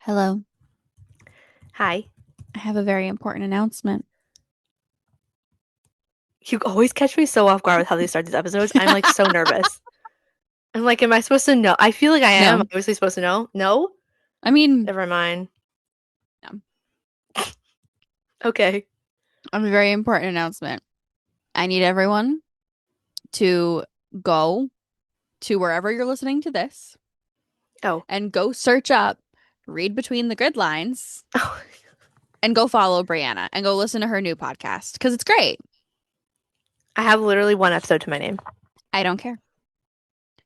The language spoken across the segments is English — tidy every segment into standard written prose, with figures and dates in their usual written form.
Hello. Hi. I have a very important announcement. You always catch me so off guard with how they start these episodes. I'm like so nervous. I'm like, am I supposed to know? I feel like I am No, obviously supposed to know. No? I mean, Never mind. no. Okay. I have a very important announcement. I need everyone to go to wherever you're listening to this Oh. and go search up Read Between the Grid Lines Oh. and go follow Brianna and go listen to her new podcast because it's great. I have literally one episode to my name. I don't care.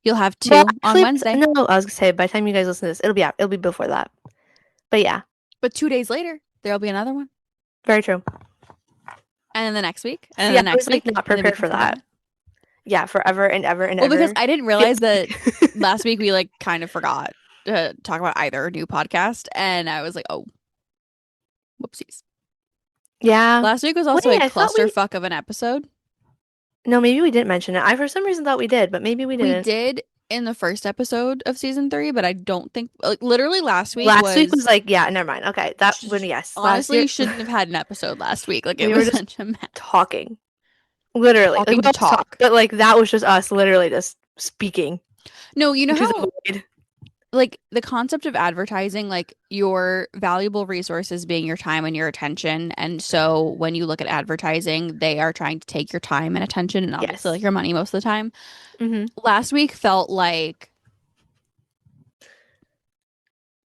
You'll have Well, two on actually, Wednesday, no, I was gonna say by the time you guys listen to this, it'll be out. It'll be before that. But yeah, but 2 days later, there'll be another one. very true. And then the next week, and then See, I the next was like week, not and the prepared week for after that. that. Yeah, forever and ever and Well, because ever. I didn't Yes. realize that last week we like kind of forgot to talk about either new podcast, and I was like, oh, whoopsies. Yeah. Last week was also Wait, a I thought we. clusterfuck of an episode. No, maybe we didn't mention it. I for some reason thought we did, but maybe we We didn't. did in the first episode of season 3, but I don't think like literally last week Last week was was like, yeah, never mind. Okay, that when yes, last honestly year you shouldn't have had an episode last week. Like it we were was just such a mess. talking, literally. Like Talking we to always talk, talk. but like that was just us literally just speaking No, you know into how the void. like the concept of advertising, like your valuable resources being your time and your attention. And so when you look at advertising, they are trying to take your time and attention and obviously Yes. like your money most of the time. Mm-hmm. Last week felt like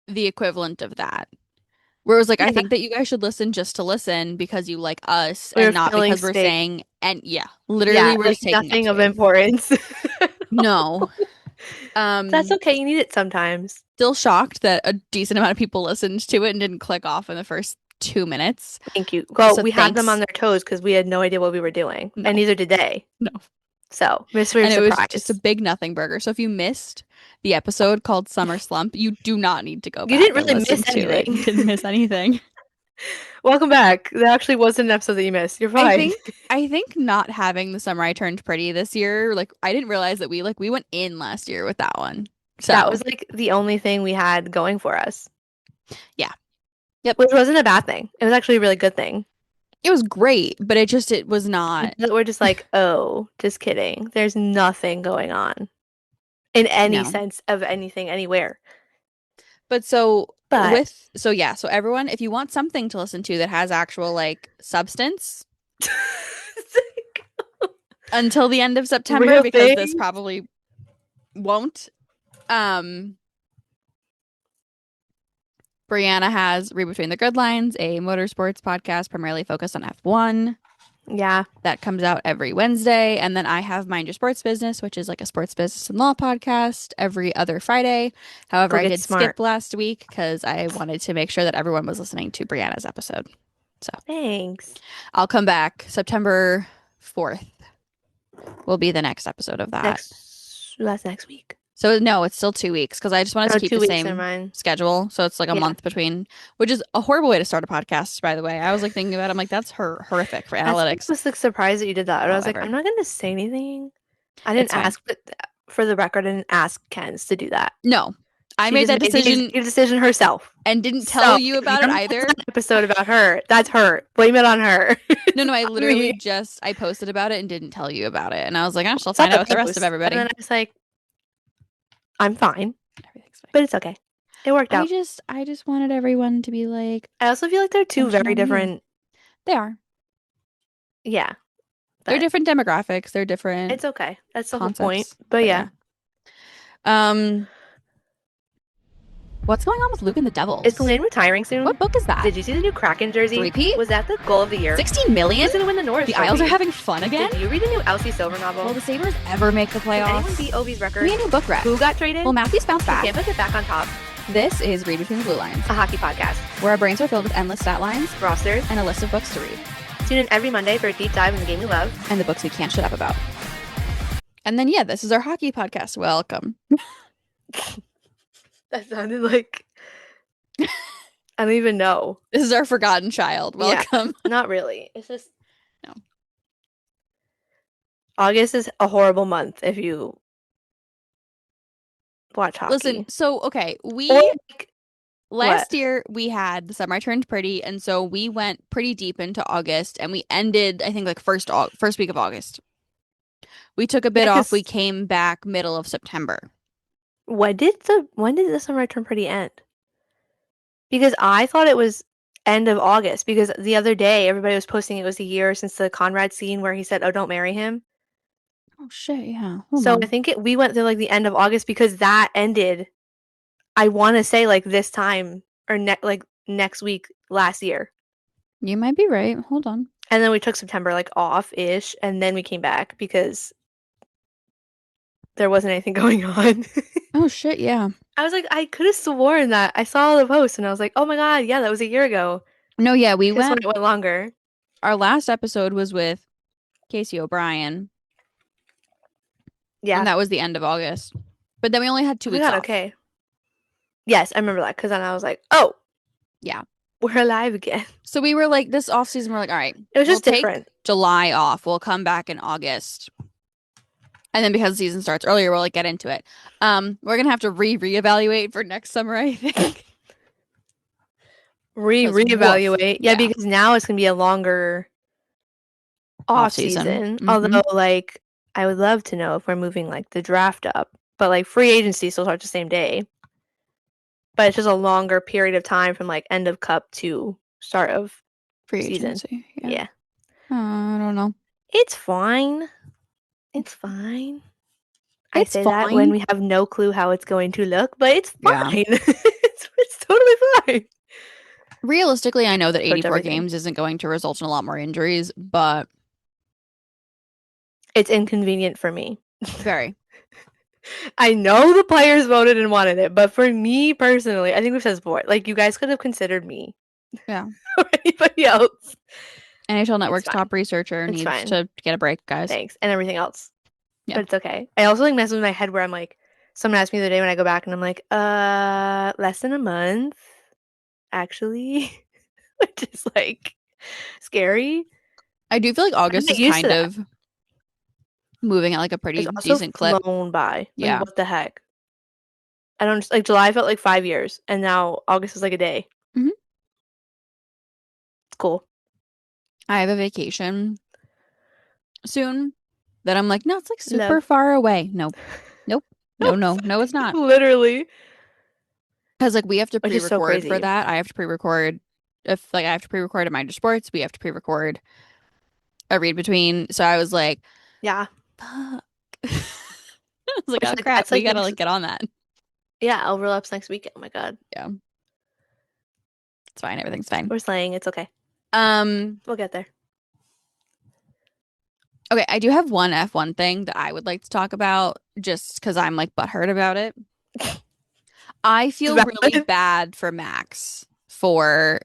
the equivalent of that. Where it was like, I Yeah, think that you guys should listen just to listen because you like us we were and not filling because we're space. saying, and yeah, Yeah, literally we're like just taking up nothing of space. importance. No. That's Um, okay. You need it sometimes. Still shocked that a decent amount of people listened to it and didn't click off in the first 2 minutes. Thank you. Well, So we had them on thanks. their toes because we had no idea what we were doing, No, and neither did they. no. So, mystery And it was just a surprise. big nothing burger. So if you missed the episode called Summer Slump, you do not need to go You back didn't and really listen miss to it. You anything. didn't miss anything. Welcome back. There actually wasn't an episode that you missed. You're I fine. think I think not having the Summer I Turned Pretty this year, like I didn't realize that we went in last year with that one. That So was like the only thing we had going for us, yeah. Yep. which wasn't a bad thing. It was actually a really good thing. It was great, but it was not. That we're just like, oh, just kidding. There's nothing going on in any No. sense of anything anywhere. But so But so yeah, so everyone, if you want something to listen to that has actual like substance until the end of September, real because this thing. probably won't. Um, Brianna has Read Between the Grid Lines, a motorsports podcast primarily focused on F1 Yeah, that comes out every Wednesday. And then I have Mind Your Sports Business, which is like a sports business and law podcast every other Friday. However, go I get did skip smart. last week because I wanted to make sure that everyone was listening to Brianna's episode. So Thanks. I'll come back September 4th will be the next episode of that. That's next week. So no, it's still 2 weeks because I just wanted to Oh, keep two the weeks in same mine. schedule. So it's like a Yeah, month between, which is a horrible way to start a podcast, by the way. I was like thinking about it. I'm like, that's horrific for that's why I analytics. was like surprised that you did that. I was like, However, I'm not gonna say anything. I didn't it's fine. ask, but for the record, I didn't ask Kenz to do that. No, I She made just that made the decision executive decision herself. and didn't tell So you if about it your either. an episode about her, that's her. Blame it on her. No, It's no, I not me. literally just I posted about it and didn't tell you about it. And I was like, I shall Saw find out the with the rest of post, and then everybody. I was like, I'm fine, Everything's fine. but it's okay. It worked out. I just wanted everyone to be like, I also feel like they're two attention very on you. different. They are. Yeah, They're but different demographics. They're different it's okay. That's the whole point. concepts. But But yeah. yeah. Um, what's going on with Luke and the Is Devils? Glenn retiring soon? What book is that? Did you see the new Kraken jersey? Three-peat? Was that the goal of the year? 16 million? Who's gonna win the Norris The Isles are Trophy? having fun again? Did you read the new Elsie Silver novel? Will the Sabres ever make the Did anyone playoffs? beat Obi's record? Give me a new book rep. Who got traded? Will Matthews bounce Can back? Tampa get back on top? This is Read Between the Blue Lines, A hockey podcast. where our brains are filled with endless stat lines Rosters. and a list of books to read, Tune in every Monday for a deep dive in the game we love. and the books we can't shut up about. And then, yeah, this is our hockey podcast. Welcome. That sounded like I don't even know. This is our forgotten child. Yeah. Welcome. Not really. It's just No. August is a horrible month if you watch hockey. Listen, so, okay, Or like What? last year we had the summer I turned pretty, and so we went pretty deep into August, and we ended, I think, like first week of August. We took a Yeah, bit off. We because came back middle of September. when did the summer return pretty end? Because I thought it was end of August because the other day everybody was posting it was a year since the Conrad scene where he said, "Oh, don't marry him." Oh shit, yeah. Hold So I on. think we went through like the end of August because that ended. I want to say like this time or like next week last year, You might be right. Hold on. and then we took September like off ish, and then we came back because there wasn't anything going on. Oh shit, yeah. I was like, I could have sworn that I saw the post, and I was like, oh my god, yeah, that was a year ago. No, yeah, we Because when went it went longer, our last episode was with Casey O'Brien, and yeah. that was the end of August. But then we only had two Oh my weeks god, off. okay. Yes, I remember that because then I was like, oh, Yeah. we're alive again. So we were like this off season, we're like, all right, It was we'll just take different. July off. We'll come back in August. And then because the season starts earlier, we'll like get into it. We're gonna have to reevaluate for next summer, I think. Because woof. Reevaluate. Yeah, Yeah. because now it's gonna be a longer Off off season. season. Mm-hmm. Although, like, I would love to know if we're moving like the draft up, but like free agency still starts the same day. But it's just a longer period of time from like end of cup to start of Free season. agency. Yeah. Yeah. I don't know. It's fine. It's fine. I It's say that when fine. we have no clue how it's going to look, but it's Yeah. fine. It's totally fine. Realistically, I know that Pretty much 84 everything. games isn't going to result in a lot more injuries, but It's inconvenient for me. very. I know the players voted and wanted it, but for me personally, I think we've said this before, like you guys could have considered me Yeah. or anybody else. NHL It's Network's fine. top researcher It's needs fine. to get a break, guys. Thanks. And everything else. Yeah. But it's okay. I also like messes with my head where I'm like, someone asked me the other day when I go back and I'm like, less than a month, actually. Which is like scary. I do feel like I'm August not is used to kind that. of moving at like a It's pretty also decent clip. flown by. Like Yeah. what the heck? I don't like July felt like 5 years and now August is like a day. hmm It's cool. I have a vacation soon that I'm like, no, it's like super Love. far away. Nope. Nope. No, no, no, it's not. Literally. Because like we have to Which is so pre-record for crazy. that. I have to pre-record if like I have to pre-record at Mind Sports, we have to pre-record a read between. So I was like, Yeah. fuck. I was like, Which oh like crap, that's we like gotta next like get on that. yeah, overlaps next weekend. Oh my god. Yeah, it's fine. Everything's fine. We're slaying, it's okay. Um, We'll get there. okay, I do have one F1 thing that I would like to talk about just because I'm like butthurt about it. I It's feel really valid. bad for Max for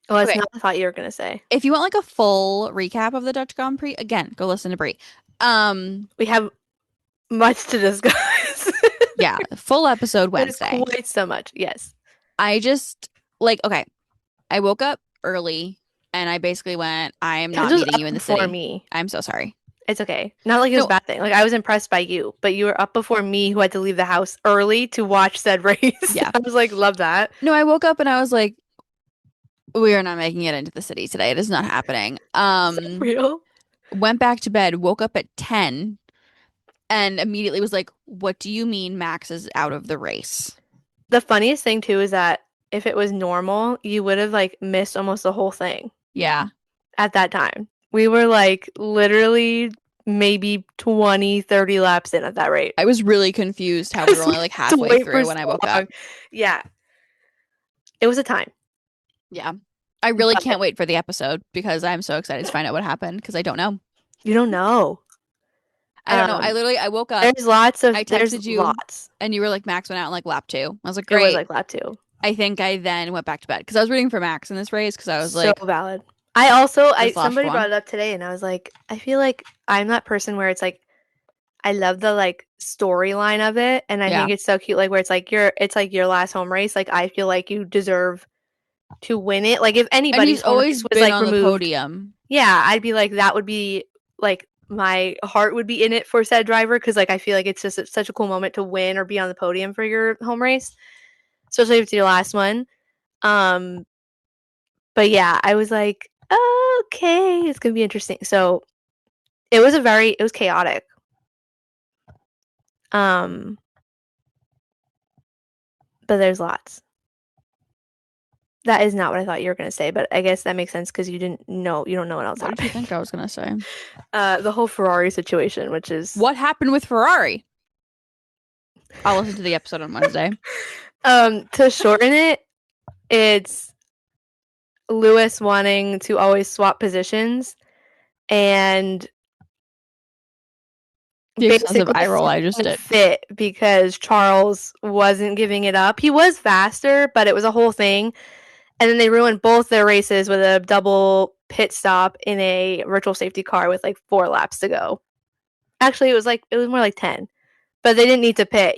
Oh, that's okay. not what I thought you were gonna say. If you want like a full recap of the Dutch Grand Prix, again, go listen to Brie. We have much to discuss. Yeah, full episode There's Wednesday. quite so much. Yes. I just like okay, I woke up early and I basically went, I am Kenz not was meeting you up in the before city. me. I'm so sorry. It's okay. Not like it was a No, bad thing. Like I was impressed by you, but you were up before me who had to leave the house early to watch said race. yeah. I was like, love that. No, I woke up and I was like, we are not making it into the city today. It is not happening. So real. Went back to bed, woke up at 10 and immediately was like, what do you mean Max is out of the race? The funniest thing too is that if it was normal, you would have like missed almost the whole thing Yeah. at that time. We were like literally maybe 20, 30 laps in at that rate. I was really confused how we were Because we only like had to halfway wait for through when so I woke long. up. Yeah. It was a time. Yeah. I really But can't wait for the episode because I'm so excited to find out what happened because I don't know. you don't know. I don't know. Um, I woke up, I there's texted you, lots. and you were like, Max went out in like lap two. I was like, It was great. like lap two. I think I then went back to bed because I was rooting for Max in this race because I was So like, valid. I also I this last somebody brought one. it up today and I was like, I feel like I'm that person where it's like I love the like storyline of it and I Yeah. think it's so cute like where it's like your last home race. Like I feel like you deserve to win it. Like if And he's anybody's home always race was been like on the removed, podium. yeah, I'd be like that would be like my heart would be in it for said driver because like I feel like it's just such a cool moment to win or be on the podium for your home race, especially if it's your last one. Um, but yeah, I was like, okay, it's gonna be interesting. So it was chaotic. Um, but there's lots. That is not what I thought you were gonna say, but I guess that makes sense because you don't know what else What did you happened. think I was gonna say? The whole Ferrari situation, which is What happened with Ferrari? I'll listen to the episode on Wednesday. to shorten it, it's Lewis wanting to always swap positions and The excessive basically eye roll I just throwing a did. fit because Charles wasn't giving it up. He was faster, but it was a whole thing. And then they ruined both their races with a double pit stop in a virtual safety car with like 4 laps to go. Actually, it was more like 10. But they didn't need to pit.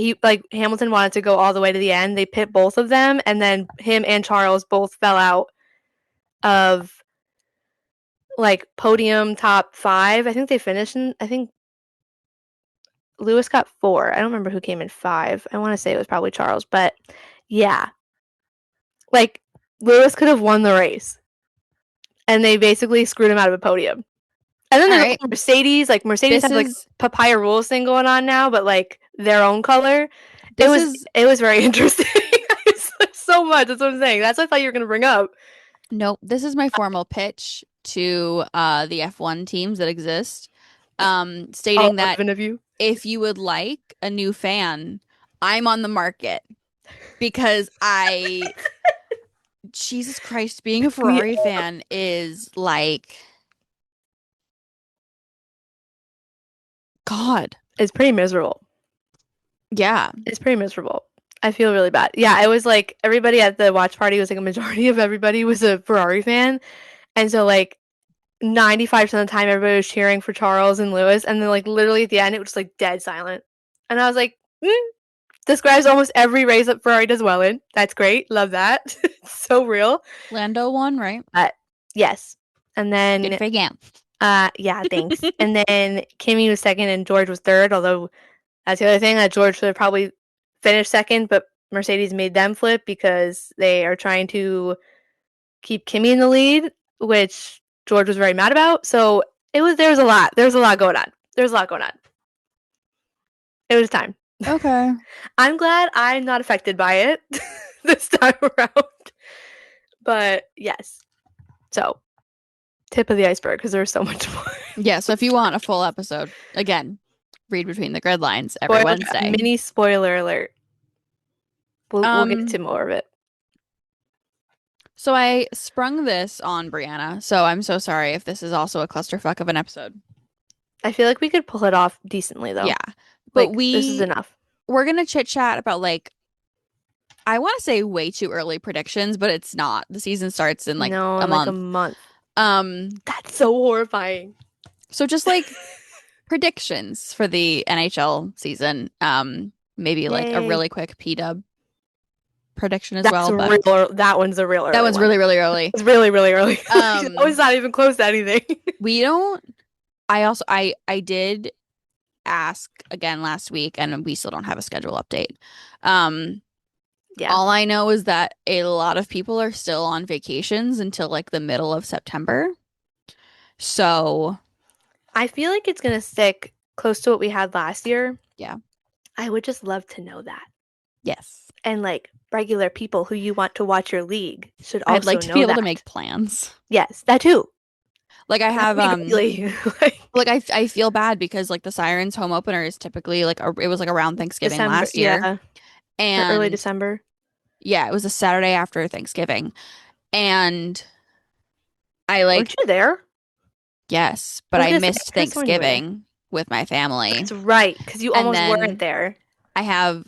Hamilton wanted to go all the way to the end. They pit both of them, and then him and Charles both fell out of like podium top 5. I think they finished in I think Lewis got 4. I don't remember who came in 5. I want to say it was probably Charles, but yeah. Like Lewis could have won the race. And they basically screwed him out of a podium. And then All there's right. Mercedes. Like Mercedes This has like is papaya rules thing going on now, but like their own color. this is It was very interesting. It's like so much. That's what I'm saying. That's what I thought you were gonna bring up. Nope. This is my formal pitch to the F1 teams that exist, All stating that 11 of you. if you would like a new fan, I'm on the market because Jesus Christ, being a Yeah. Ferrari fan is like, God. It's pretty miserable. Yeah. It's pretty miserable. I feel really bad. Yeah, it was like everybody at the watch party was like a majority of everybody was a Ferrari fan. And so like 95% of the time everybody was cheering for Charles and Lewis, and then like literally at the end it was just like dead silent. And I was like, describes almost every race that Ferrari does well in. That's great. Love that. So real. Lando won, right? Yes. And Good then for you. yeah, thanks. And then Kimmy was second and George was third, although that's the other thing that George should have probably finished second, but Mercedes made them flip because they are trying to keep Kimmy in the lead, which George was very mad about. So there was a lot. There was a lot going on. There was a lot going on. It was time. Okay. I'm glad I'm not affected by it this time around. But yes. So tip of the iceberg because there's so much more. Yeah, so if you want a full episode, again, read between the grid lines every Spoiler, Wednesday. mini spoiler alert. We'll get to more of it. So I sprung this on Brianna, so I'm so sorry if this is also a clusterfuck of an episode. I feel like we could pull it off decently though. Yeah. But Like this is enough. we're gonna chit chat about like I want to say way too early predictions, but it's not. The season starts in like No, a in like a month. month. Um, That's so horrifying. so just like predictions for the NHL season. Maybe like a Yay. really quick P-dub prediction as well, but real. That one's a real early that one's one. really, really early. It's really, really early. That was not even close to anything. We don't. I also I did ask again last week, and we still don't have a schedule update. Yeah. All I know is that a lot of people are still on vacations until like the middle of September. So I feel like it's gonna stick close to what we had last year. yeah. I would just love to know that. Yes. And like regular people who you want to watch your league should I'd also like to know be able that. to make plans. Yes, that too. Like I have like I feel bad because like the Sirens home opener is typically like it was like around Thanksgiving December, last year. yeah. And or early December. Yeah, it was a Saturday after Thanksgiving. And I like Weren't you there? yes, but I missed I could've sworn you were there. Thanksgiving with my family. That's right, because you And almost then weren't there. I have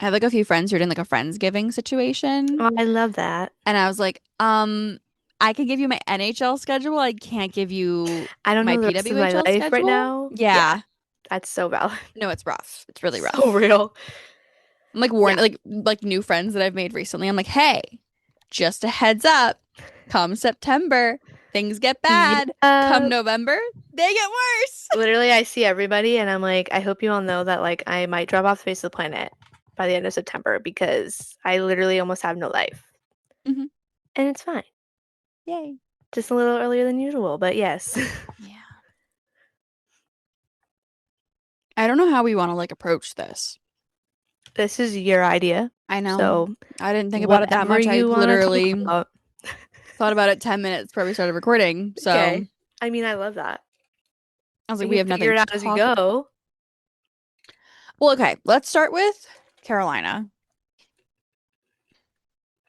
like a few friends who are doing like a Friendsgiving situation. Oh, I love that. And I was like, I can give you my NHL schedule. I can't give you I don't my know the rest of my PWHL life right schedule. now. Yeah. That's so valid. No, it's rough. It's really rough. So real. I'm like warning like new friends that I've made recently. I'm like, hey, just a heads up. Come September, things get bad. Come November, they get worse. Literally, I see everybody and I'm like, I hope you all know that like I might drop off the face of the planet by the end of September because I literally almost have no life. Hmm. And it's fine. Yay. Just a little earlier than usual, but yes. Yeah. I don't know how we want to like approach this. This is your idea. I know. So, I didn't think about it that whatever much. I you want to talk literally about. thought about it 10 minutes before we started recording. So Okay. I mean, I love that. I was like, We we can have figure nothing it to out as we talk about. go. Well, okay, let's start with Carolina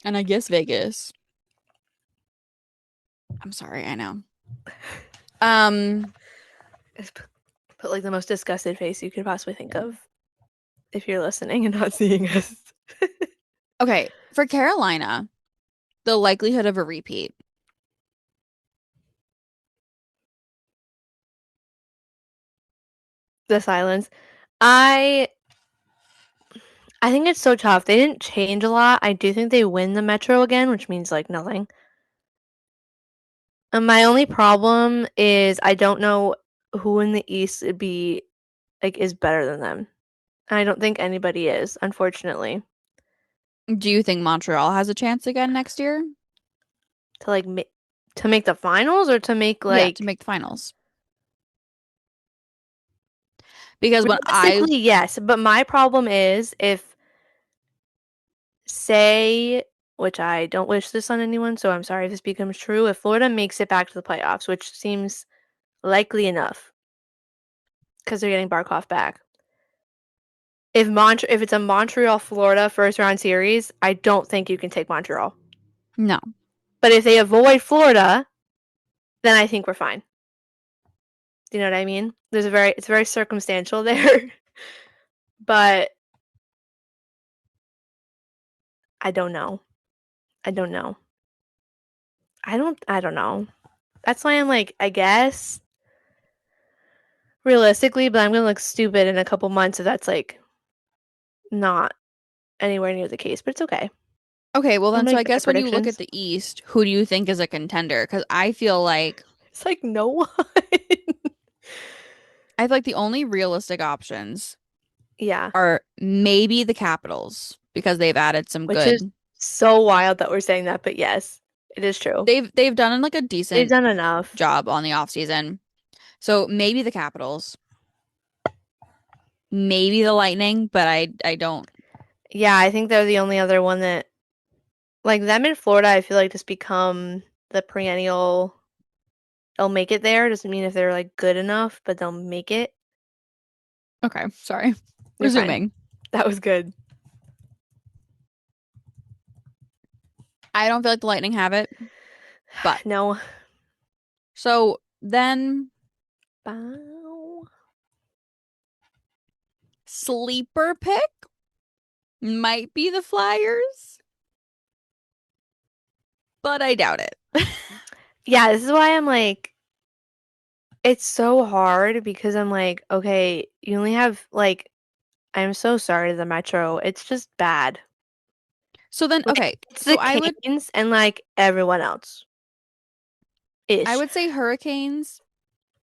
and I guess Vegas. I'm sorry, I know. Um, Just put like the most disgusted face you could possibly think of if you're listening and not seeing us. okay, for Carolina, the likelihood of a repeat. The silence. I I think it's so tough. They didn't change a lot. I do think they win the Metro again, which means like nothing. And my only problem is I don't know who in the East would be like is better than them. And I don't think anybody is, unfortunately. Do you think Montreal has a chance again next year? To like to make the finals or to make Yeah, to like make the finals. Because when I, realistically, yes. But my problem is if say, which I don't wish this on anyone, so I'm sorry if this becomes true, if Florida makes it back to the playoffs, which seems likely enough because they're getting Barkov back. If it's a Montreal Florida first round series, I don't think you can take Montreal. no. But if they avoid Florida, then I think we're fine. Do you know what I mean? It's very circumstantial there. But I don't know. I don't know. I don't know. That's why I'm like, I guess realistically, but I'm gonna look stupid in a couple months if that's like not anywhere near the case. But it's okay. Okay, well I'm then, so make I better guess when you look at predictions. the East, who do you think is a contender? Because It's like no one. I feel like the only realistic options Yeah, are maybe the Capitals because they've added some which is good. so wild that we're saying that, but yes, it is true. They've done like a They've decent done enough. job on the off season. So maybe the Capitals, maybe the Lightning, but I don't. Yeah, I think they're the only other one that like them in Florida, I feel like just become the perennial they'll make it there. Doesn't mean if they're like good enough, but they'll make it. Okay, sorry. You're fine. Resuming. That was good. I don't feel like the Lightning have it, but No. so then Bow. sleeper pick might be the Flyers, but I doubt it. Yeah, this is why I'm like it's so hard because I'm like, okay, you only have like I'm so sorry to the Metro. It's just bad. So then, Like okay, it's so the Canes and like everyone else I ish. would say Hurricanes,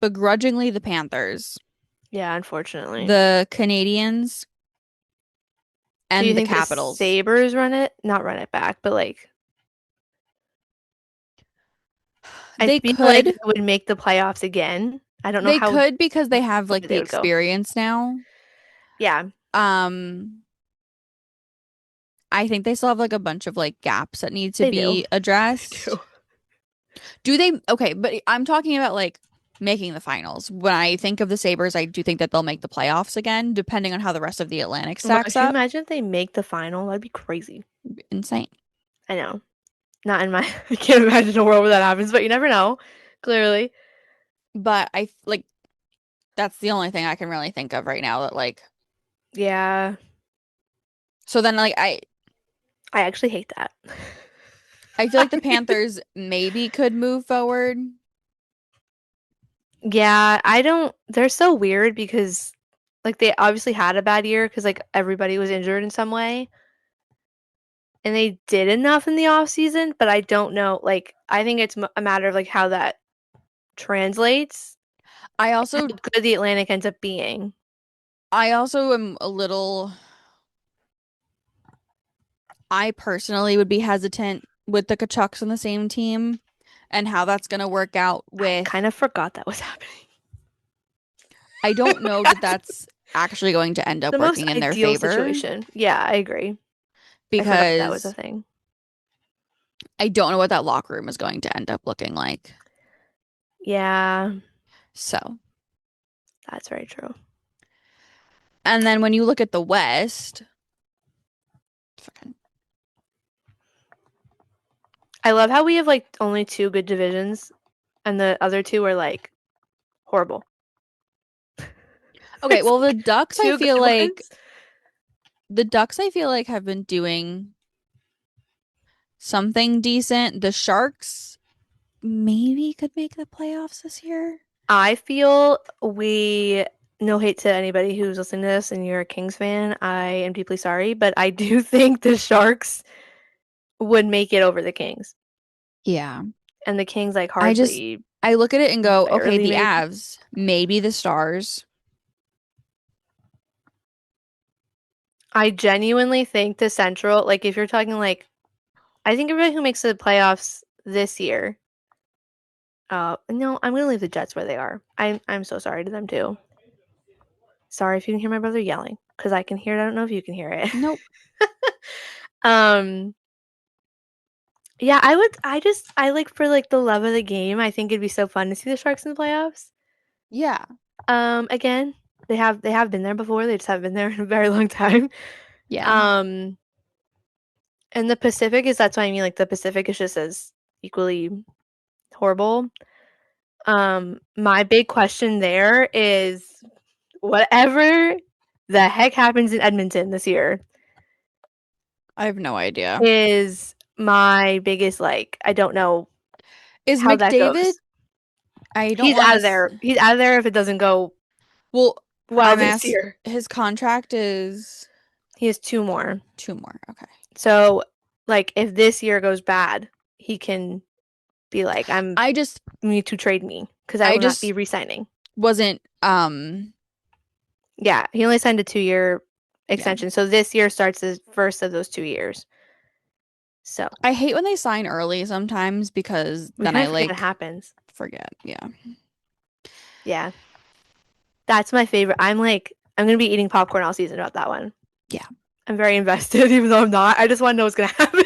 begrudgingly the Panthers, Yeah, unfortunately. the Canadians, Do you and the think the Capitals. Sabres run it? Not run it back, but like I They feel like could, they would make the playoffs again. I don't know they how could because they have far like the they would go. experience now. Yeah, Um, I think they still have like a bunch of like gaps that need to they do. be They do. addressed. Do they? Okay, but I'm talking about like making the finals. When I think of the Sabres, I do think that they'll make the playoffs again, depending on how the rest of the Atlantic Wow, stacks can you up. imagine if they make the final? That'd be crazy. Insane. I know. Not in my I can't imagine a world where that happens, but you never know. Clearly. But I like that's the only thing I can really think of right now that like Yeah. so then like I actually hate that. I feel like the Panthers maybe could move forward. Yeah, I don't they're so weird because like they obviously had a bad year because like everybody was injured in some way. And they did enough in the off season, but I don't know. Like, I think it's a matter of like how that translates, I how also good the Atlantic ends up being. I also am a little I personally would be hesitant with the Kachucks on the same team and how that's going to work out I with. kind of forgot that was happening. I I don't know that forgot. that's actually going to end The up most working in their ideal favor situation. Yeah, I agree. I forgot that was a because thing. I don't know what that locker room is going to end up looking like. Yeah, So, that's very true. and then when you look at the West, fucking- I love how we have like only two good divisions and the other two are like horrible. okay, There's well like two good ones. The Ducks I feel like have been doing something decent. The Sharks maybe could make the playoffs this year. I feel we no hate to anybody who's listening to this and you're a Kings fan. I am deeply sorry, but I do think the Sharks would make it over the Kings. Yeah. And the Kings like I just hardly I look at it and go, okay, barely the make. Avs, maybe the Stars. I genuinely think the Central, like if you're talking like I think everybody who makes the playoffs this year, no, I'm gonna leave the Jets where they are. I'm so sorry to them too. Sorry if you can hear my brother yelling, because I can hear it. I don't know if you can hear it. Nope. um, yeah, I like for like the love of the game. I think it'd be so fun to see the Sharks in the playoffs. Yeah. Again, they have been there before. They just haven't been there in a very long time. Yeah. Um, and the Pacific is that's what I mean. Like the Pacific is just as equally horrible. My big question there is whatever the heck happens in Edmonton this year I have no idea. is my biggest like I don't know Is how that McDavid? goes. I don't He's want out to. of there. He's out of there if it doesn't go Well, well I'm this asked. year. His contract is He has two more. two more. Okay. So like if this year goes bad, he can be like, I just, you need to trade me because I I will not be just re-signing. wasn't. Yeah, he only signed a 2-year Yeah. extension. So this year starts the first of those 2 years. So I hate when they sign early sometimes because we then kind I of forget it like happens. forget. Yeah. Yeah. That's my favorite. I'm gonna be eating popcorn all season about that one. Yeah. I'm very invested, even though I'm not. I just want to know what's gonna happen.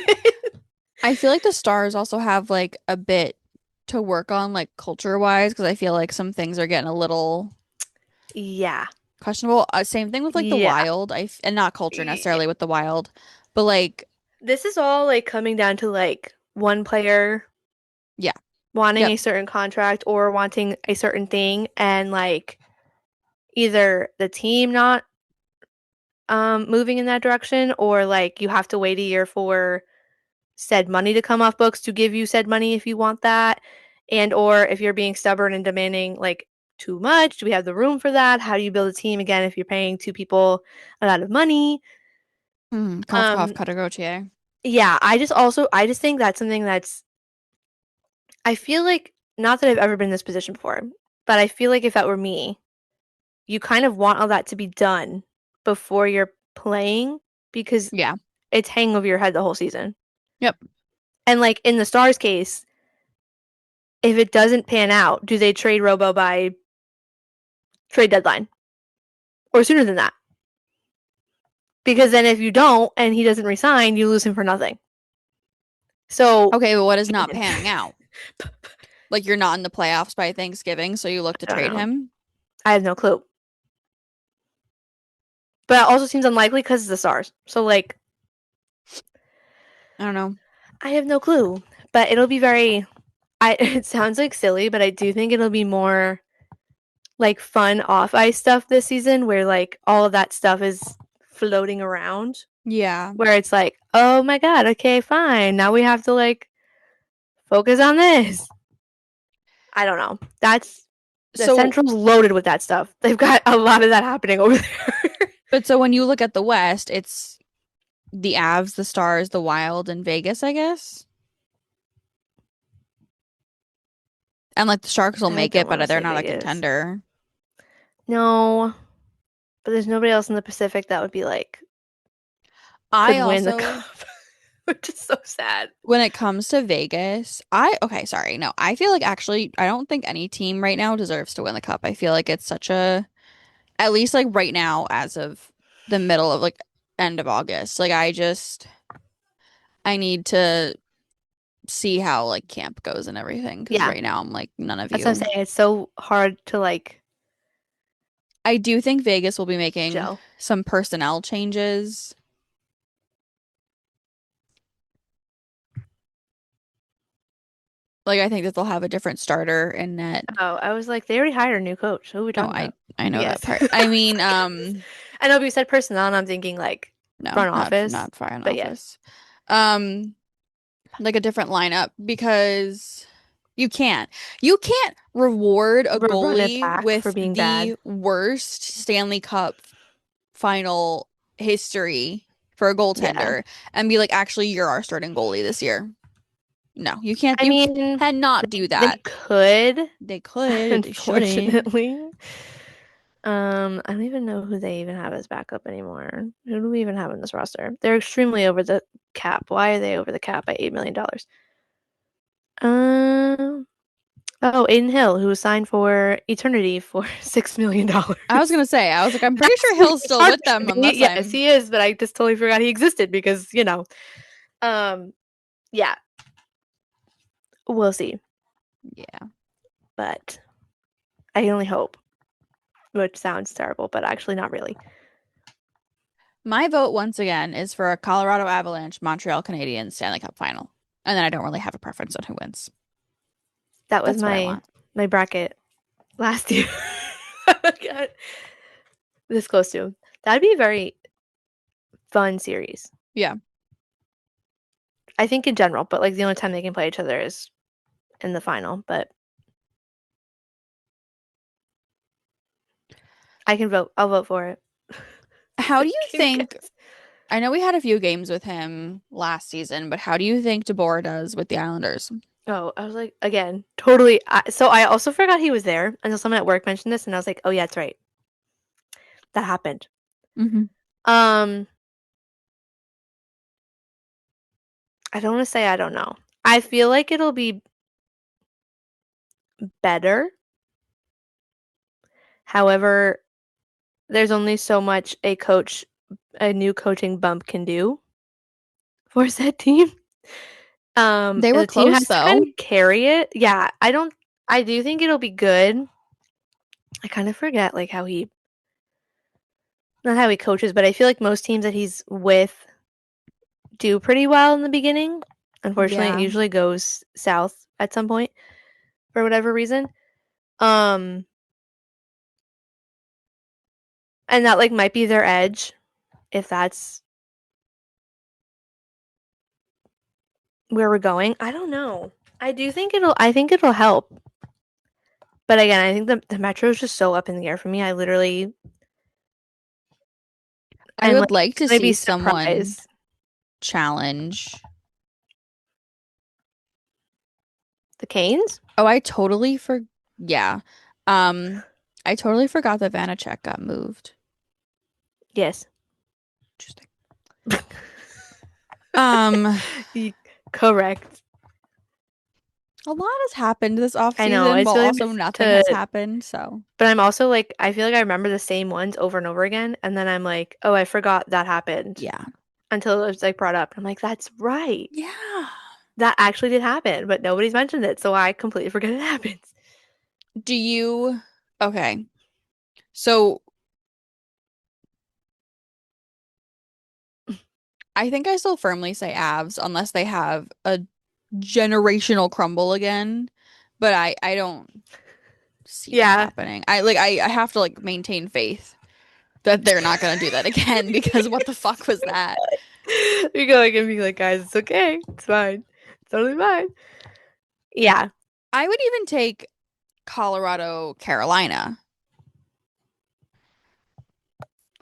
I feel like the Stars also have like a bit to work on, like culture wise, because I feel like some things are getting a little Yeah. questionable. Same thing with like the Yeah. Wild. And not culture Yeah. necessarily with the Wild, but like, This is all like coming down to like one player yeah. wanting Yep. a certain contract or wanting a certain thing and like either the team not moving in that direction or like you have to wait a year for said money to come off books to give you said money if you want that and or if you're being stubborn and demanding like too much, do we have the room for that? How do you build a team again if you're paying two people a lot of money? Cough, cough, um Cutter. yeah, I just think that's something that's I feel like not that I've ever been in this position before, but I feel like if that were me, you kind of want all that to be done before you're playing because Yeah. it's hanging over your head the whole season. Yep. And like in the Stars case, if it doesn't pan out, do they trade Robo by trade deadline or sooner than that? Because then if you don't and he doesn't resign, you lose him for nothing. So Okay, but what is not panning out? Like you're not in the playoffs by Thanksgiving, so you look to I don't trade know. him? I have no clue. But it also seems unlikely because it's the Stars. So like I don't know. I have no clue. But it'll be very I it sounds like silly, but I do think it'll be more like fun off ice stuff this season where like all of that stuff is floating around Yeah. where it's like, "Oh my god, okay, fine. Now we have to like focus on this." I don't know. That's the So, Central's loaded with that stuff. They've got a lot of that happening over there. but so when you look at the West, it's the Avs, the Stars, the Wild, and Vegas, I guess. And like the Sharks will I make don't it, want but to they're say not a Vegas. contender. No, but there's nobody else in the Pacific that would be like I could win the also cup. which is so sad. When it comes to Vegas, okay, sorry. No, I feel like actually I don't think any team right now deserves to win the cup. I feel like it's such a at least like right now as of the middle of like end of August. Like I need to see how like camp goes and everything because Yeah, right now I'm like none of that's what I'm you. saying. It's so hard to like I do think Vegas will be making gel. some personnel changes. Like I think that they'll have a different starter in net. Oh, I was like, they already hired a new coach. Who are we No, talking about? I know that Yes. part. I mean, I know, but you said personnel, and I'm thinking like no, front office. not front But yes, office. Um, like a different lineup because you can't. You can't reward a run it goalie back for with being bad. the worst Stanley Cup final history for a Yeah. goaltender and be like, actually, you're our starting goalie this year. No, you can't. I You mean, cannot do they that. could, They could, they shouldn't. unfortunately. I don't even know who they even have as backup anymore. Who do we even have in this roster? They're extremely over the cap. Why are they over the cap by $8 million? Um, oh, Aiden Hill, who was signed for eternity for $6 million. I was gonna say, I was like, I'm pretty That's sure Hill's still hard with for them me. unless Yes, I'm. he is, but I just totally forgot he existed because, yeah, we'll see. Yeah. But I can only hope, which sounds terrible, but actually not really. My vote once again is for a Colorado Avalanche Montreal Canadiens Stanley Cup final. And then I don't really have a preference on who wins. That was That's what I my want. my bracket last year. God, this close to. That'd be a very fun series. Yeah. I think in general, but like the only time they can play each other is in the final. But I can vote. I'll vote for it. How do you Can think guess. I know we had a few games with him last season, but how do you think DeBoer does with the Islanders? Oh, I was like, again, totally. So I also forgot he was there until someone at work mentioned this, and I was like, oh yeah, that's right. That happened. Hmm. Um, I don't want to say I don't know. I feel like it'll be better. However, there's only so much a new coaching bump can do for said team. They And were the team close has to kind though. of carry it. Yeah, I do think it'll be good. I kind of forget like not how he coaches, but I feel like most teams that he's with do pretty well in the beginning. Unfortunately, it Yeah. usually goes south at some point for whatever reason. Um, and that like might be their edge if that's where we're going. I don't know. I think it'll help. But again, I think the metro is just so up in the air for me. I literally I am would like like to gonna be see someone surprised. challenge. The Canes? Oh, I totally yeah. Um, I totally forgot that Vanacek got moved. Yes. Interesting. Um, Correct. a lot has happened this I know, offseason, it's while really also hard nothing has to happened, so but I'm also like I feel like I remember the same ones over and over again, and then I'm like, "Oh, I forgot that happened." yeah. Until it was like brought up. I'm like, "That's right. Yeah. That actually did happen, but nobody's mentioned it, so I completely forget it happens." Do you okay. So I think I still firmly say Avs unless they have a generational crumble again. But I don't see that Yeah. happening. I have to like maintain faith that they're not gonna do that again because what the fuck was that? We go like and be like, "Guys, it's okay. It's fine. It's totally fine." Yeah. I would even take Colorado, Carolina.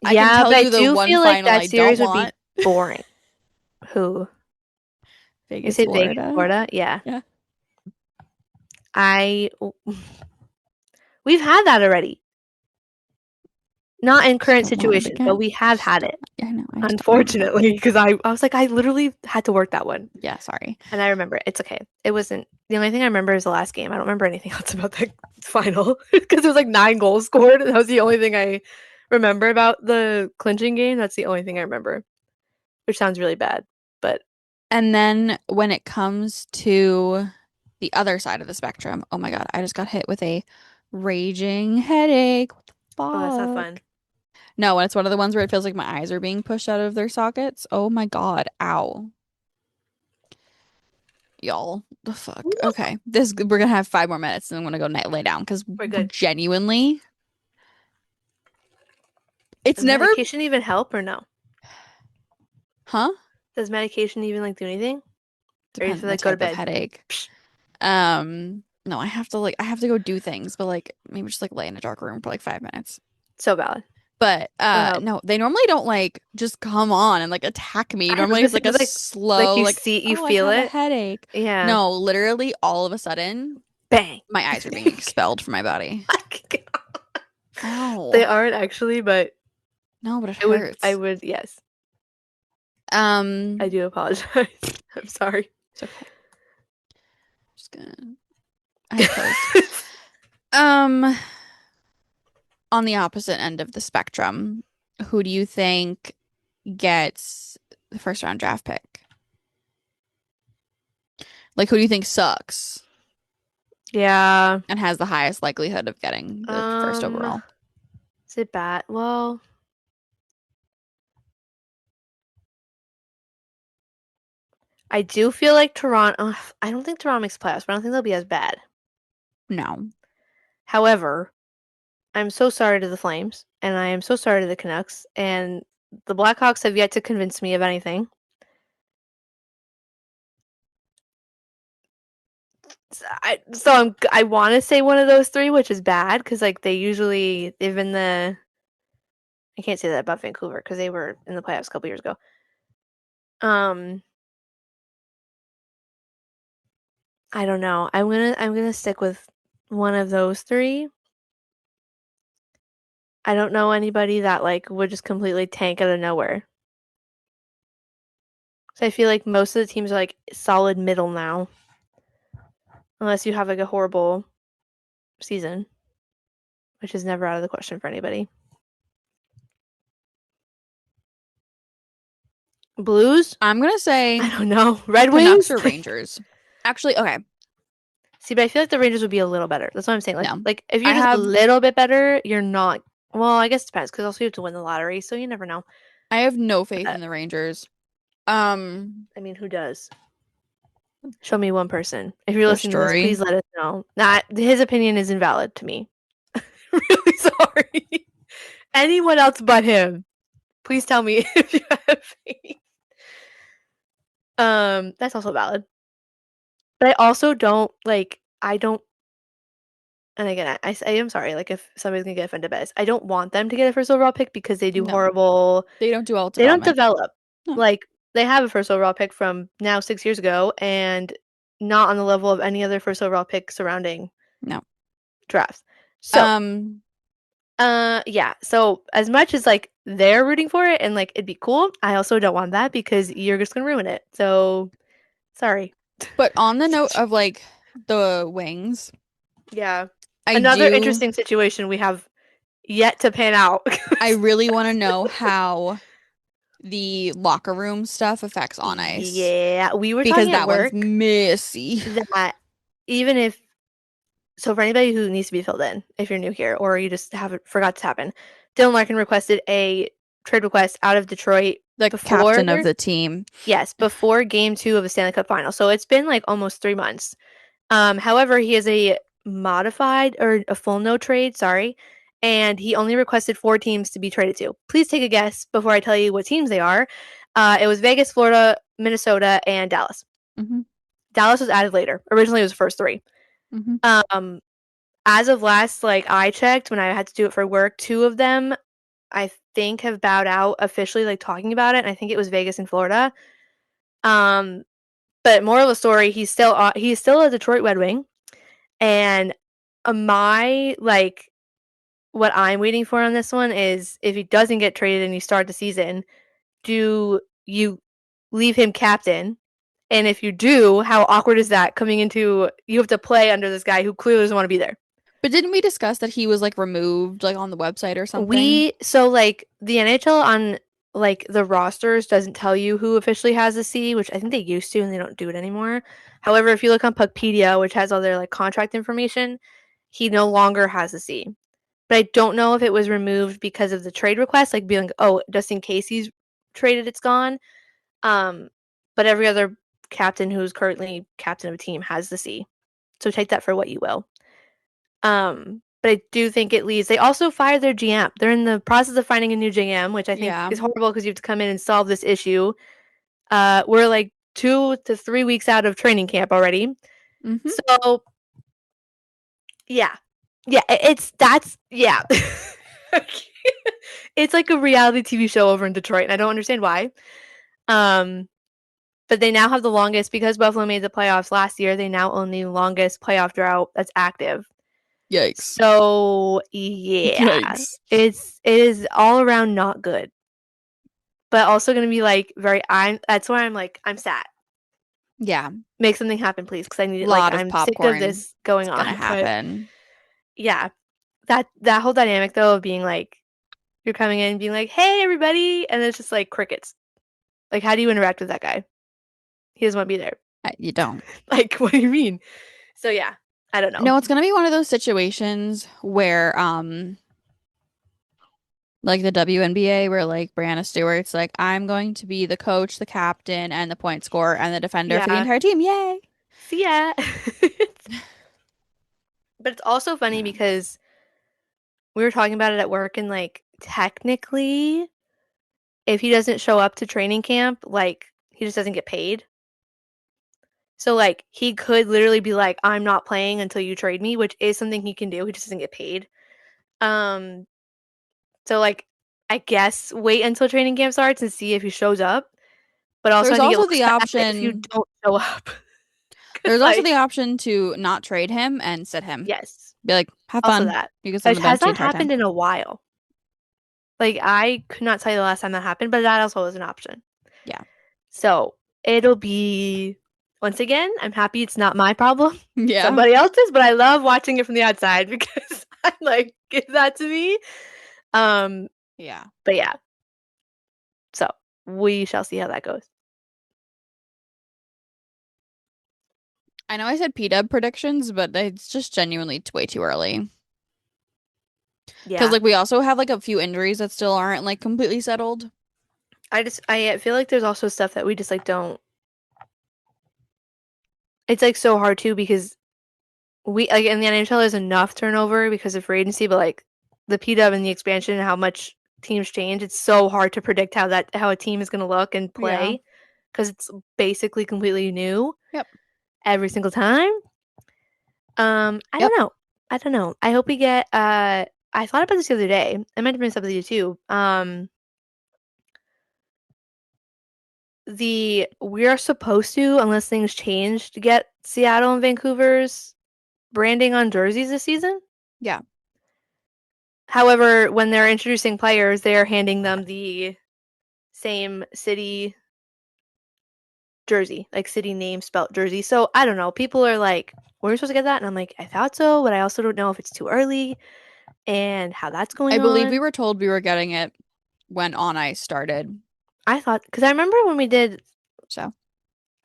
I can Yeah, tell but I you the do one feel like final that I don't series would be want. boring. Who? You Vegas, say Vegas, Florida. Florida? Yeah. Yeah. I We've had that already. Not in I just current don't want him to situations, but get. we I have just had don't. it, Yeah, I know. I just don't want him to get unfortunately, one. because I was like, I literally had to work that one. Yeah, sorry. And I remember it. It's okay. It wasn't the only thing I remember is the last game. I don't remember anything else about the final because there was like 9 goals scored. And that was the only thing I remember about the clinching game. That's the only thing I remember, which sounds really bad. But And then when it comes to the other side of the spectrum, oh my God, I just got hit with a raging headache. What the oh, that's not fun. fuck? No, and it's one of the ones where it feels like my eyes are being pushed out of their sockets. Oh my God. Ow. Y'all, the fuck. Okay. We're gonna have 5 more minutes and I'm gonna go lay down because We're good. genuinely, it's Does never, medication even help or no? huh? Does medication even like do anything? Or you have Depends to on the like go to type of bed? headache. Psh, No, I have to go do things, but like maybe just like lay in a dark room for like 5 minutes. so valid. But That'll help. no, they normally don't like just come on and like attack me. I was Normally gonna it's say, like a but like slow you like, see, you oh, I feel have a it. headache. Yeah. No, literally all of a sudden Bang. my eyes are being expelled from my body. They Ow. aren't actually, but No, but it I hurts. would, yes. I Um, do apologize. I'm sorry. it's okay. Just gonna eyes closed. Um, on the opposite end of the spectrum, who do you think gets the first round draft pick? Like, who do you think sucks Yeah. and has the highest likelihood of getting the first Um, overall? is it bad? Well, I do feel like Toronto. I don't think Toronto makes playoffs, but I don't think they'll be as bad. No. However, I'm so sorry to the Flames, and I am so sorry to the Canucks, and the Blackhawks have yet to convince me of anything. I want to say one of those three, which is bad because like they've been the I can't say that about Vancouver because they were in the playoffs a couple years ago. Um, I don't know. I'm gonna stick with one of those three. I don't know anybody that like would just completely tank out of nowhere. So I feel like most of the teams are like solid middle now, unless you have like a horrible season, which is never out of the question for anybody. Blues? I'm gonna say I don't know. Red Canucks Wings? or Rangers. Actually, okay. See, but I feel like the Rangers would be a little better. That's what I'm saying. No. Like if I you're just a have little bit better, you're not. Well, I guess it depends because also you have to win the lottery, so you never know. I have no faith But in the Rangers. Um, I mean, who does? Show me one person. If you're Josh listening to this, Story. please let us know. Not his opinion is invalid to me. Really sorry. Anyone else but him. Please tell me if you have faith. That's also valid. But I also don't like. I don't. And again, I am sorry. Like, if somebody's gonna get offended by this, I don't want them to get a first overall pick because they do No. horrible. They don't do all They don't development. develop. No. Like, they have a first overall pick from now 6 years ago, and not on the level of any other first overall pick surrounding No. drafts. So, Um, yeah. So as much as like they're rooting for it and like it'd be cool, I also don't want that because you're just gonna ruin it. So sorry. but on the note of like the wings, Yeah. I Another do interesting situation we have yet to pan out. I really want to know how the locker room stuff affects on ice Yeah, we were because talking at that one's work messy. that even if so for anybody who needs to be filled in, if you're new here or you just haven't forgot to happen, Dylan Larkin requested a trade request out of Detroit The before captain of the team. yes, before game 2 of the Stanley Cup final. So it's been like almost 3 months. However, he is a modified or a full no trade, sorry, and he only requested 4 teams to be traded to. Please take a guess before I tell you what teams they are. It was Vegas, Florida, Minnesota, and Dallas. Hmm. Dallas was added later. Originally, it was the first 3. Hmm. Um, as of last, like I checked when I had to do it for work, 2 of them I think have bowed out officially, like talking about it. And I think it was Vegas and Florida. Um, but moral of the story, he's still a Detroit Red Wing. And my like what I'm waiting for on this one is if he doesn't get traded and you start the season, do you leave him captain? And if you do, how awkward is that coming into you have to play under this guy who clearly doesn't want to be there? But didn't we discuss that he was like removed like on the website or something? We so like the NHL on like the rosters doesn't tell you who officially has a C, which I think they used to and they don't do it anymore. However, if you look on Puckpedia, which has all their like contract information, he no longer has a C. But I don't know if it was removed because of the trade request, like being like, oh, just in case he's traded, it's gone. Um, but every other captain who's currently captain of a team has the C. So take that for what you will. But I do think it leads. They also fired their GM. They're in the process of finding a new GM, which I think Yeah. is horrible because you have to come in and solve this issue. We're like 2 to 3 weeks out of training camp already. Mm-hmm. So yeah, yeah, it's that's yeah. It's like a reality TV show over in Detroit, and I don't understand why. Um, but they now have the longest because Buffalo made the playoffs last year. They now own the longest playoff drought that's active. Yikes. So yeah, Yikes. it is all around not good, but also gonna be like very. I'm that's why I'm like I'm sad. Yeah. Make something happen, please, because I need it. Like Lot of I'm sick of popcorn this going is gonna on. But happen. yeah, that whole dynamic though of being like you're coming in and being like, hey everybody, and it's just like crickets. Like how do you interact with that guy? He doesn't want to be there. You don't. Like what do you mean? So yeah, I don't know. No, it's gonna be one of those situations where like the WNBA where like Brianna Stewart's like, I'm going to be the coach, the captain, and the point scorer and the defender for the Yeah, entire team. Yay. see ya. But it's also funny Yeah. because we were talking about it at work and like technically if he doesn't show up to training camp, like he just doesn't get paid. So like he could literally be like, I'm not playing until you trade me, which is something he can do. He just doesn't get paid. Um so like I guess wait until training camp starts and see if he shows up. But also There's I think it also looks the bad if you option don't show up. Cause there's also the like option to not trade him and sit him. yes. Be like, have Also fun. that. You can sit on It the has bench the not entire time. happened in a while. Like I could not tell you the last time that happened, but that also was an option. Yeah. So it'll be once again, I'm happy it's not my problem. Yeah. Somebody else's, but I love watching it from the outside because I'm like, give that to me. Um, Yeah. but yeah, so we shall see how that goes. I know I said P-dub predictions, but it's just genuinely way too early. Because Yeah. like we also have like a few injuries that still aren't like completely settled. I feel like there's also stuff that we just like don't it's like so hard too because we like in the NHL there's enough turnover because of free agency, but like the PW and the expansion and how much teams change, it's so hard to predict how a team is going to look and Yeah. play because it's basically completely new Yep. every single time. I Yep. don't know. I don't know. I hope we get I thought about this the other day. I meant to bring this up with you too. The we are supposed to, unless things change, to get Seattle and Vancouver's branding on jerseys this season. Yeah. However, when they're introducing players, they are handing them the same city jersey, like city name spelt jersey. So I don't know. People are like, "We're supposed to get that," and I'm like, "I thought so, but I also don't know if it's too early and how that's I going believe we on." were told we were getting it when On Ice started. I thought because I remember when we did So,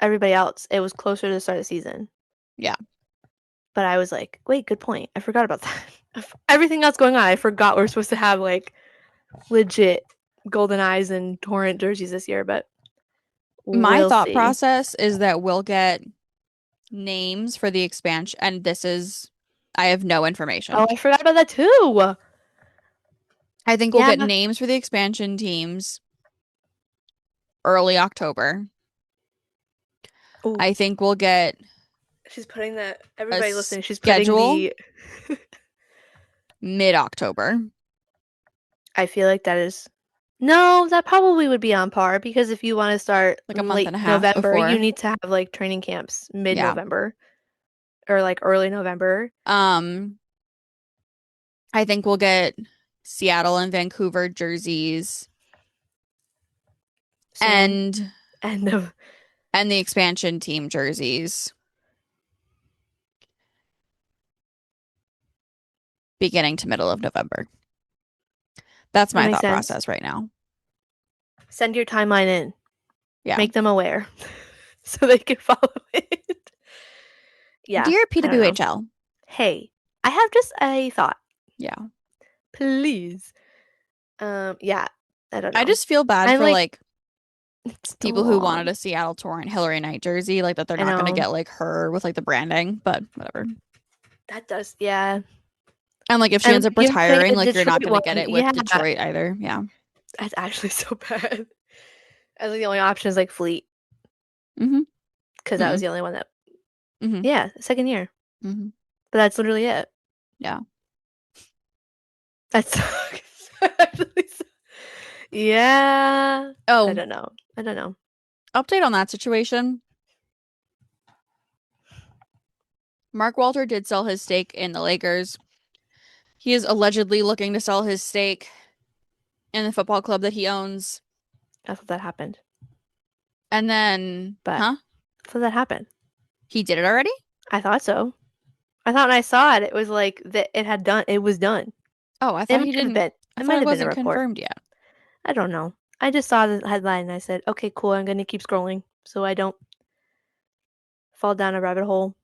everybody else, it was closer to the start of the season. yeah. But I was like, "Wait, good point. I forgot about that." Everything else going on, I forgot we're supposed to have like legit Golden Eyes and Torrent jerseys this year, but My we'll thought see. process is that we'll get names for the expansion, and this is, I have no Oh, information. I forgot about that too. I think we'll get Yeah. names for the expansion teams early October. Oh, I think we'll get she's putting the a everybody listening. She's putting schedule the. mid-October, I feel like that is. No, that probably would be on par because if you want to start like a month late and a half November, you before. need to have like training camps Yeah. mid-November or like early November. Um, I think we'll get Seattle and Vancouver jerseys soon. and End of. and the expansion team jerseys beginning to middle of November. That's That my makes thought sense. process right now. Send your timeline in. Yeah. Make them aware so they can follow it. Yeah, Dear I don't know. PWHL. Hey, I have just a thought. Yeah. Please. Yeah, I don't I know. just feel bad I'm for like, like it's people who wanted long. a Seattle Torrent Hillary Knight jersey, like that they're I not gonna know. get like her with like the branding, but whatever. That does, yeah. And like if she And ends like, up you have to get retiring, a like you're not Detroit gonna one. get it with Yeah, Detroit either. Yeah. that's actually so bad. I was like, the only option is like Fleet Mm-hmm. because that was Mm-mm. the only one that, Mm-hmm. yeah, second year. Mm-hmm. But that's literally it. Yeah. That sucks. Actually sucks. Yeah. I Oh, don't know. I don't know. update on that situation. Mark Walter did sell his stake in the Lakers. He is allegedly looking to sell his stake in the football club that he owns. I thought that happened. And then, But huh? I thought that happened. He did it already? I thought so. I thought when I saw it, it was like that it had done, it was done. Oh, I It thought he might have didn't. been. I It thought might it have been a wasn't report. confirmed yet. I don't know. I just saw the headline and I said, okay, cool. I'm going to keep scrolling so I don't fall down a rabbit hole.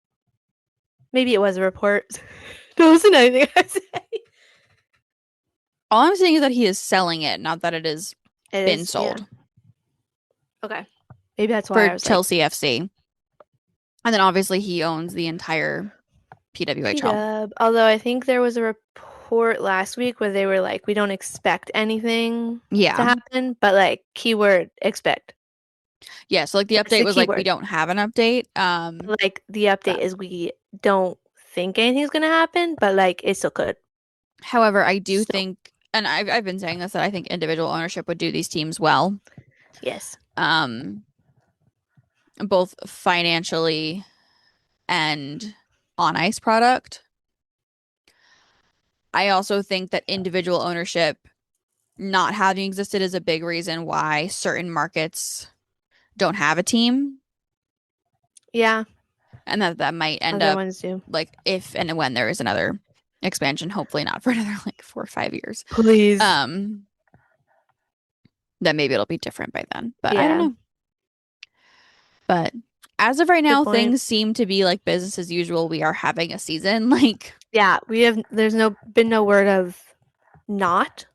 Maybe it was a report. Don't listen to anything I say. All I'm saying is that he is selling it, not that it has It been is, yeah. sold Okay. Maybe that's why for I was like, Chelsea FC. And then obviously he owns the entire PWHL. P-Dub. Although I think there was a report last week where they were like, we don't expect anything to Yeah. happen, but like, keyword expect. Yeah, so like the That's update the was like we keyword. don't have an update. Like, the update But is we don't think anything's going to happen, but like, it still could. however, I do So, think, and I've been saying this, that I think individual ownership would do these teams well. yes. Um, both financially and on ice product. I also think that individual ownership not having existed is a big reason why certain markets don't have a team, Yeah. and that might end Other up ones do. like if and when there is another expansion, hopefully not for another like 4 or 5 years. Please. Um, then maybe it'll be different by then, but I don't Yeah. know. But as of right Good now, point. things seem to be like business as usual. We are having a season, like, Yeah, there's been no word of not,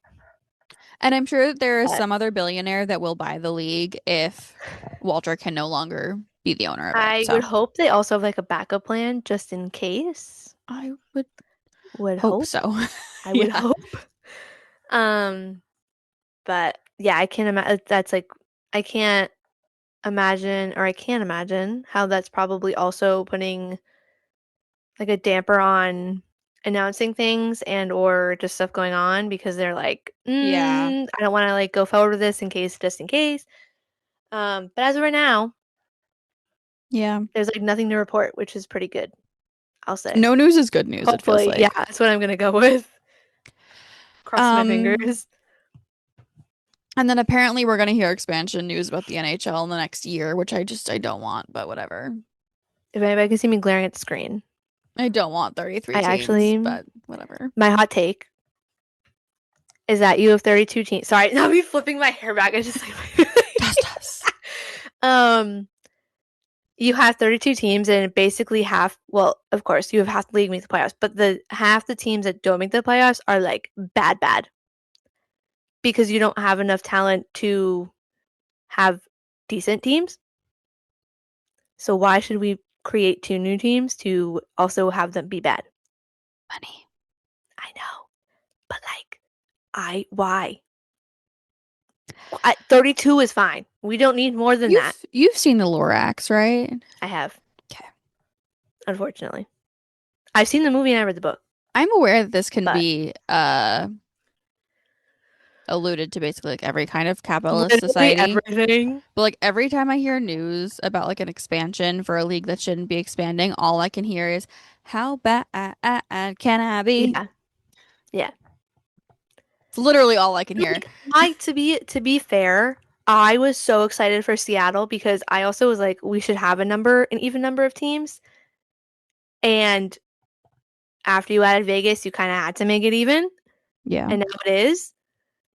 and I'm sure that there is but some other billionaire that will buy the league if Walter can no longer be the owner of it. I would So hope they also have like a backup plan just in case. I would Would hope hope. so. I would Yeah. hope. Um, but yeah, I can't imagine that's like I can't imagine or I can imagine how that's probably also putting like a damper on announcing things and or just stuff going on because they're like, Yeah. I don't want to like go forward with this in case, just in case. But as of right now, Yeah. there's like nothing to report, which is pretty good, I'll say. No news is good news, it feels Hopefully, yeah, like. that's what I'm gonna go with. Cross my Um, fingers. and then apparently we're gonna hear expansion news about the NHL in the next year, which I don't want, but whatever. If anybody can see me glaring at the screen, I don't want 33 I teams, actually, but whatever. my hot take is that you have 32 teams. Sorry, now me flipping my hair back. I just like, Dust us. um, you have 32 teams and basically half. Well, of course, you have half the league make the playoffs, but the half the teams that don't make the playoffs are like bad, bad because you don't have enough talent to have decent teams. So why should we create two new teams to also have them be bad? Money. I know, but like, why? 32 is fine. We don't need more than that. You've seen the Lorax, right? I have, Okay. unfortunately. I've seen the movie and I read the book, I'm aware that this can but be alluded to basically like every kind of capitalist literally society. everything. But like every time I hear news about like an expansion for a league that shouldn't be expanding, all I can hear is how bad can I be? Yeah. Yeah. It's literally all I can hear. Like, to be fair, I was so excited for Seattle because I also was like, we should have an even number of teams. And after you added Vegas, you kind of had to make it even, Yeah. and now it is.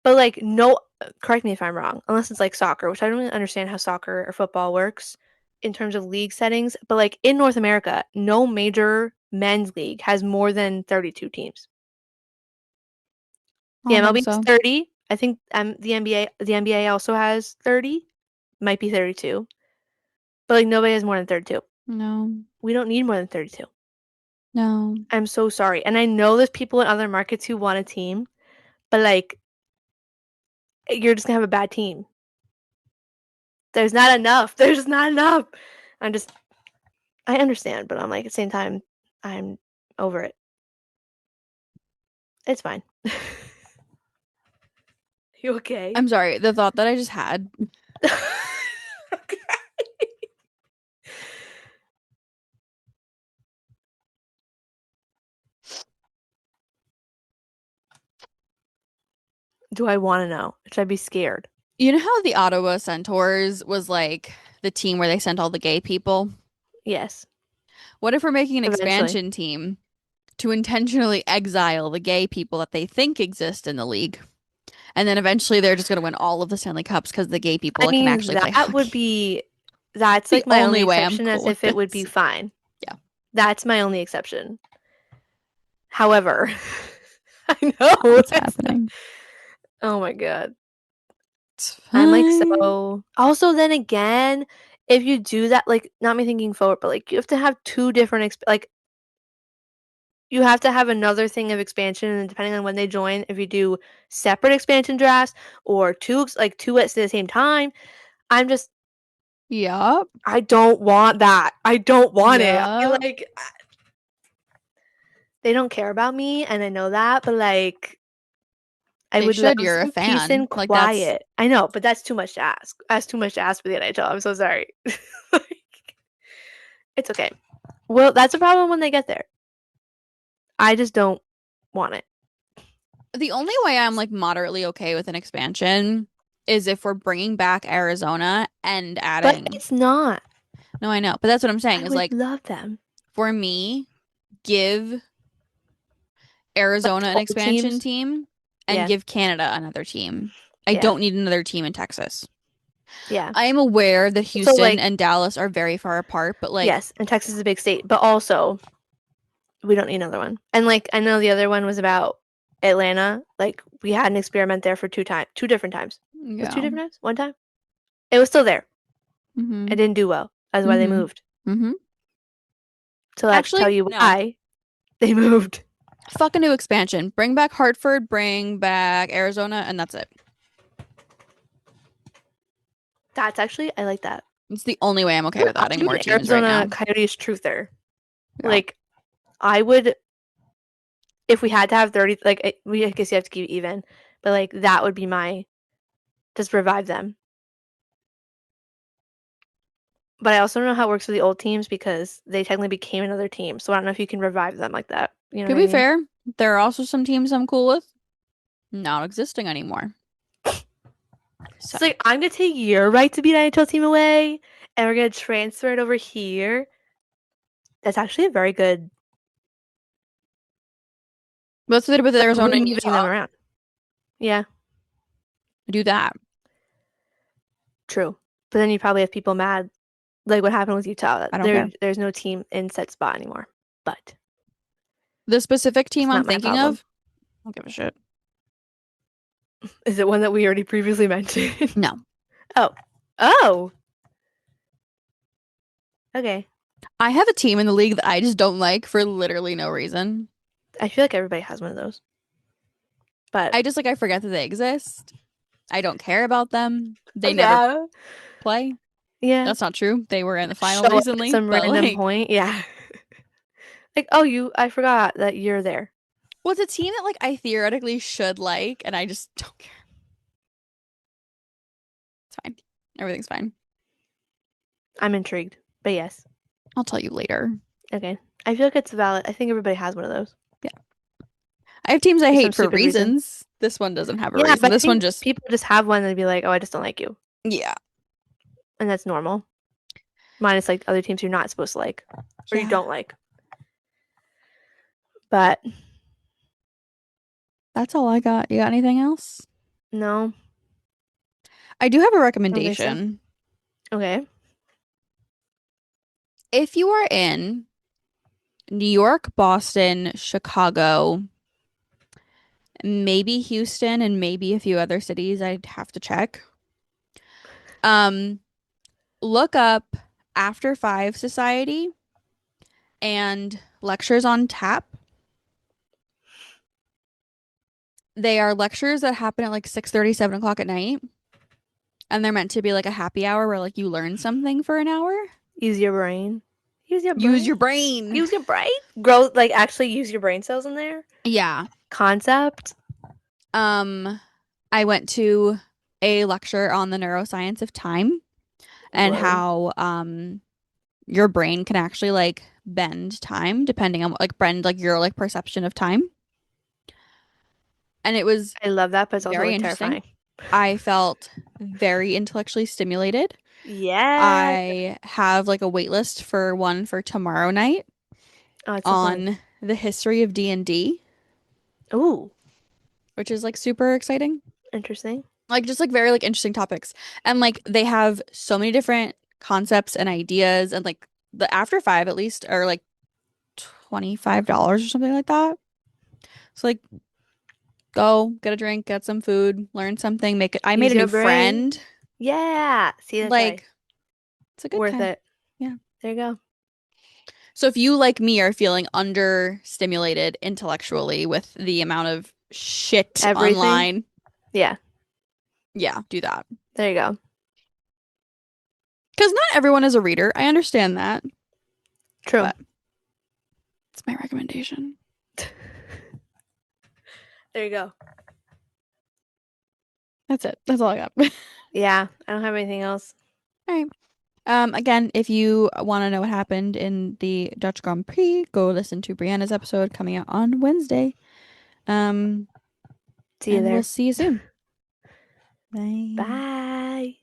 But like, no, correct me if I'm wrong, unless it's like soccer, which I don't really understand how soccer or football works in terms of league settings. But like in North America, no major men's league has more than 32 teams. I The don't think MLB has so. 30. I think the NBA also has 30. Might be 32. But like nobody has more than 32. No. We don't need more than 32. No. I'm so sorry. And I know there's people in other markets who want a team, but like you're just gonna have a bad team. There's not enough. There's just not enough. I'm just I understand, but I'm like at the same time, I'm over it. It's fine. You okay? I'm sorry. The thought that I just had. Okay. Do I want to know? Should I be scared? You know how the Ottawa Centaurs was like the team where they sent all the gay people? Yes, What if we're making an eventually. expansion team to intentionally exile the gay people that they think exist in the league? And then eventually they're just going to win all of the Stanley Cups because the gay people I that can mean, actually play that would hockey. be that's The like my only only way I'm exception, cool as with if it would be this. fine. Yeah, That's my only exception. However, I know it's it's happening. oh my God. It's I'm like fine. so also then again, if you do that, like not me thinking forward, but like you have to have two different like you have to have another thing of expansion, and depending on when they join, if you do separate expansion drafts or two at the same time, I'm just Yup. I don't want that. I don't want it. I Yup. like they don't care about me, and I know that, but like I They would love should. You're a some peace fan. and Like that's quiet. I know, but that's too much to ask. That's too much to ask for the NHL. I'm so sorry. Like, it's okay. Well, that's a problem when they get there. I just don't want it. the only way I'm like moderately okay with an expansion is if we're bringing back Arizona and But adding. it's not. No, I know, but that's what I'm saying I is would like love them. for me, give Like Arizona an old expansion teams. team and Yeah. give Canada another team. I Yeah. don't need another team in Texas. Yeah. I am aware that So Houston like and Dallas are very far apart, but like, yes, and Texas is a big state, but also we don't need another one. And like I know the other one was about Atlanta. Like we had an experiment there for two different times. Was it two yeah. different times? One time? It was still there. It Mm-hmm. didn't do well. That's why they Mm-hmm. moved. Mm-hmm. So that Actually, tell you no. why they moved. Fuck a new expansion. Bring back Hartford, bring back Arizona, and that's it. That's actually I like that. It's the only way I'm okay with adding I'm more an teams right Arizona now. Coyotes truther. Yeah. Like I would if we had to have 30 like I guess you have to keep it even, but like that would be my just revive them. But I also don't know how it works with the old teams because they technically became another team. So I don't know if you can revive them like that. You know To what I be mean? fair, there are also some teams I'm cool with not existing anymore. So, So like I'm gonna take your right to be an NHL team away, and we're gonna transfer it over here. That's actually a very good what's the with like Arizona and removing them Utah? around. Yeah, Do that. true. But then you probably have people mad, like what happened with Utah. That I don't care. there's no team in set spot anymore. But The specific team it's I'm not my thinking problem. of, I don't give a shit. Is it one that we already previously mentioned? No. Oh, oh, okay. I have a team in the league that I just don't like for literally no reason. I feel like everybody has one of those, but I just like I forget that they exist. I don't care about them. They never yeah, play. yeah. That's not true. They were in the Show final up at recently, some but random like, point. Yeah. Like, oh, I forgot that you're there. what's a team that like I theoretically should like, and I just don't care. It's fine. Everything's fine. I'm intrigued, but yes. I'll tell you later. Okay. I feel like it's valid. I think everybody has one of those. Yeah. I have teams I for some hate for stupid reason. reasons. This one doesn't have a Yeah, reason. but I This one think just, people just have one and be like, "Oh, I just don't like you," yeah. and that's normal. Minus like other teams you're not supposed to like or you Yeah. don't like. But That's all I got. You got anything else? no, I do have a I don't think so. recommendation. Okay. If you are in New York, Boston, Chicago, maybe Houston, and maybe a few other cities, I'd have to check. Um, look up After Five Society and Lectures on Tap. They are lectures that happen at like 6:30, 7 o'clock at night. And they're meant to be like a happy hour where like you learn something for an hour. Use your brain. Use your Use brain. your brain. Use your brain. Grow like actually use your brain cells in there. Yeah. Concept. Um, I went to a lecture on the neuroscience of time and Whoa. how your brain can actually like bend time depending on like bend like your like perception of time. And it was I love that, but it's also very like interesting. terrifying. I felt very intellectually stimulated. Yeah. I have like a wait list for one for tomorrow night Oh, it's so fun. on the history of D&D, Ooh, which is like super exciting. interesting. Like just like very like interesting topics. And like they have so many different concepts and ideas and like the after five at least are like $25 or something like that. So like go get a drink, get some food, learn something, make it. I made Use a your new brain. friend. Yeah. See, that's why. Like it's a good Worth time. it. Yeah. There you go. So if you like me are feeling understimulated intellectually with the amount of shit Everything. online, Yeah. yeah, do that. There you go. Because not everyone is a reader. I understand that, True. but it's my recommendation. There you go. That's it. That's all I got. All Yeah. I don't have anything else. right. Again, if you want to know what happened in the Dutch Grand Prix, go listen to Brianna's episode coming out on Wednesday. Um, See you and we'll there. see you soon. Bye. Bye.